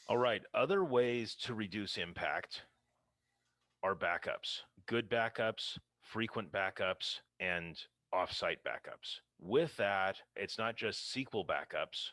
All right. Other ways to reduce impact are backups, good backups, frequent backups, and offsite backups. With that, it's not just SQL backups,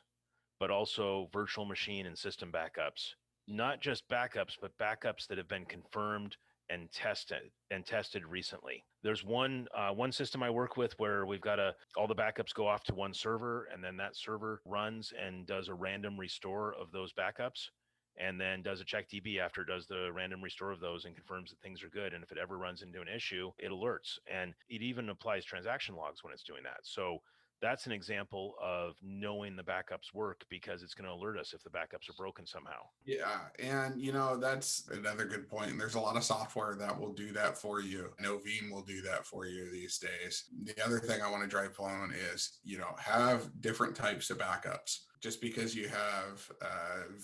but also virtual machine and system backups. Not just backups, but backups that have been confirmed and tested recently. There's one system I work with where we've got all the backups go off to one server, and then that server runs and does a random restore of those backups, and then does a check DB after it does the random restore of those and confirms that things are good. And if it ever runs into an issue, it alerts, and it even applies transaction logs when it's doing that. So that's an example of knowing the backups work, because it's going to alert us if the backups are broken somehow. Yeah, and that's another good point. And there's a lot of software that will do that for you. I know Veeam will do that for you these days. The other thing I want to drive home is, have different types of backups. Just because you have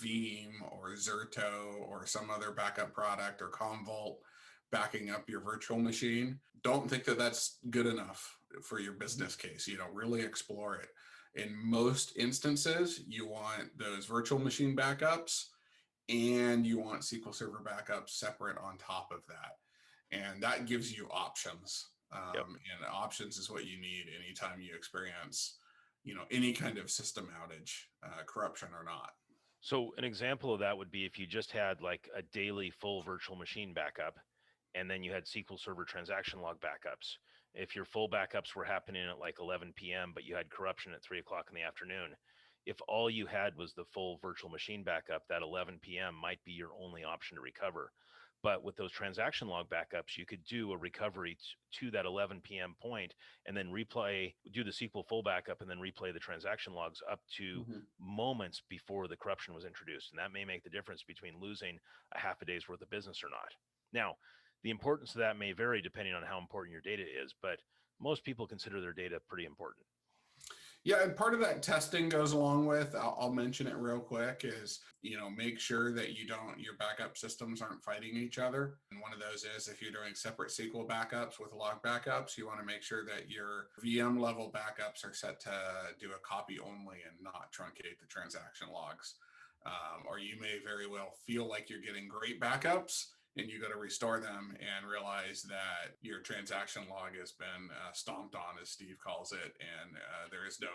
Veeam or Zerto or some other backup product or Commvault backing up your virtual machine, don't think that that's good enough for your business case. Really explore it. In most instances, you want those virtual machine backups and you want SQL Server backups separate on top of that. And that gives you options. Yep. And options is what you need anytime you experience, any kind of system outage, corruption or not. So an example of that would be if you just had like a daily full virtual machine backup, and then you had SQL Server transaction log backups. If your full backups were happening at like 11 p.m., but you had corruption at 3 o'clock in the afternoon, if all you had was the full virtual machine backup, that 11 p.m. might be your only option to recover. But with those transaction log backups, you could do a recovery to that 11 p.m. point, and then do the SQL full backup, and then replay the transaction logs up to moments before the corruption was introduced. And that may make the difference between losing a half a day's worth of business or not. Now, the importance of that may vary depending on how important your data is, but most people consider their data pretty important. Yeah, and part of that testing goes along with, I'll mention it real quick, is, make sure that your backup systems aren't fighting each other. And one of those is if you're doing separate SQL backups with log backups, you want to make sure that your VM level backups are set to do a copy only and not truncate the transaction logs. Or you may very well feel like you're getting great backups, and you go to restore them and realize that your transaction log has been stomped on, as Steve calls it, and there is no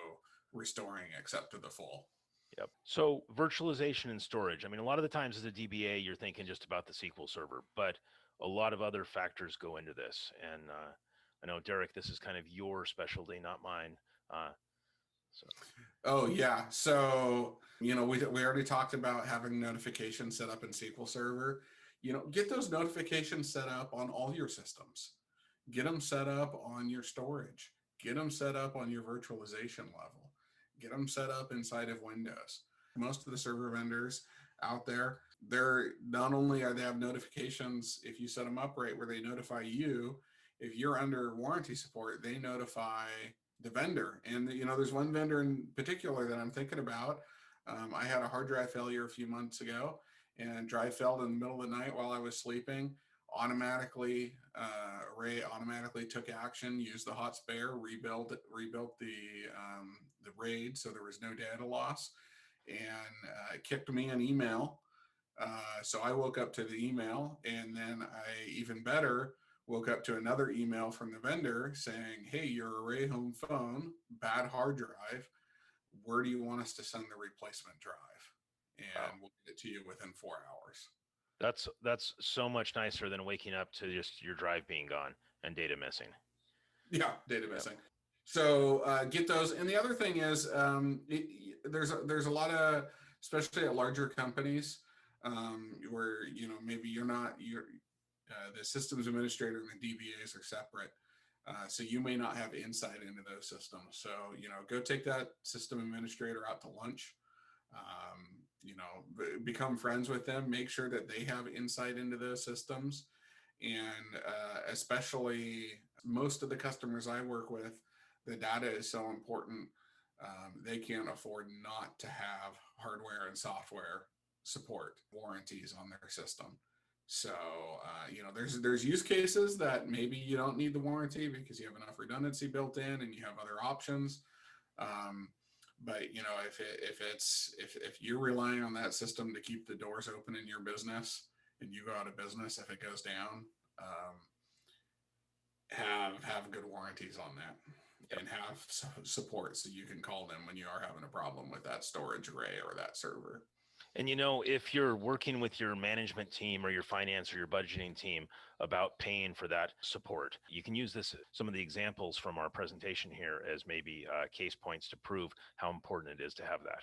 restoring except to the full. Yep. So virtualization and storage. I mean, a lot of the times as a DBA, you're thinking just about the SQL Server, but a lot of other factors go into this. And I know, Derek, this is kind of your specialty, not mine. So. Oh yeah. So, we already talked about having notifications set up in SQL Server. Get those notifications set up on all your systems. Get them set up on your storage. Get them set up on your virtualization level. Get them set up inside of Windows. Most of the server vendors out there, they're not only are they have notifications if you set them up right where they notify you, if you're under warranty support, they notify the vendor. And there's one vendor in particular that I'm thinking about. I had a hard drive failure a few months ago, and drive failed in the middle of the night while I was sleeping. Ray automatically took action, used the hot spare, rebuilt the RAID, so there was no data loss, and kicked me an email. So I woke up to the email, and then I, even better, woke up to another email from the vendor saying, "Hey, your Array home phone, bad hard drive. Where do you want us to send the replacement drive? And we'll get it to you within 4 hours." That's so much nicer than waking up to just your drive being gone and data missing. Yeah, data missing. Yep. So get those. And the other thing is, there's a lot of, especially at larger companies, where maybe the systems administrator and the DBAs are separate. So you may not have insight into those systems. So, go take that system administrator out to lunch, become friends with them, make sure that they have insight into those systems. And especially most of the customers I work with, the data is so important. They can't afford not to have hardware and software support warranties on their system. So, there's use cases that maybe you don't need the warranty because you have enough redundancy built in and you have other options. But if you're relying on that system to keep the doors open in your business, and you go out of business if it goes down, have good warranties on that, Yep. and have support so you can call them when you are having a problem with that storage array or that server. And if you're working with your management team or your finance or your budgeting team about paying for that support, you can use some of the examples from our presentation here as maybe case points to prove how important it is to have that.